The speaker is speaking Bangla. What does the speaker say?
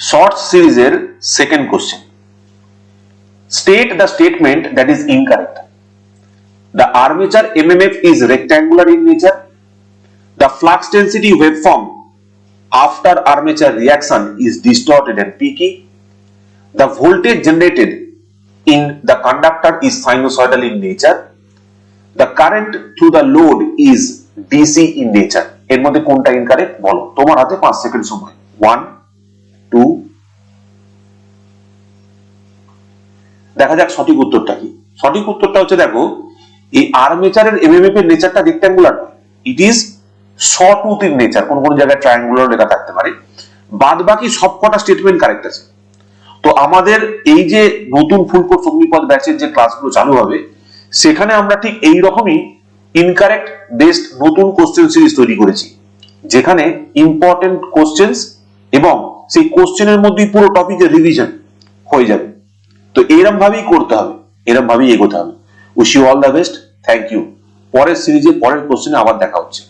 শর্ট সিরিজের second question, state the statement that is incorrect. The armature MMF is rectangular in nature. The flux density waveform after armature reaction is distorted and peaky. The voltage generated in the conductor is sinusoidal in nature. The current through the load is DC in nature. এর মধ্যে কোনটা ইনকারেক্ট বলো, তোমার হাতে 5 সেকেন্ড সময়। 1 2 দেখা যাক সঠিক উত্তরটা কি। সঠিক উত্তরটা হচ্ছে, দেখো এই আর্মেচারের এমএমএফ এর নেচারটা রেক্ট্যাঙ্গুলার নয়, ইট ইজ শর্টউথ ইন নেচার। কোন কোন জায়গায় ট্রায়াঙ্গুলার লেখা থাকতে পারে, বাদ বাকি সবকটা স্টেটমেন্ট কারেক্ট আছে। তো আমাদের এই যে নতুন ফুল কোর্স অগ্নিপথ ব্যাচের যে ক্লাসগুলো চালু হবে, সেখানে আমরা ঠিক এই রকমই ইনকারেক্ট বেসড নতুন কোশ্চেন সিরিজ তৈরি করেছি, যেখানে ইম্পর্টেন্ট কোশ্চেন্স এবং সেই কোশ্চেনের মধ্যেই পুরো টপিকের রিভিশন হয়ে যাবে। তো এরকম ভাবেই করতে হবে, এরকম ভাবেই এগোতে হবে। Wish you all the best, thank you. পরের সিরিজে পরের কোশ্চেনে আবার দেখা হচ্ছে।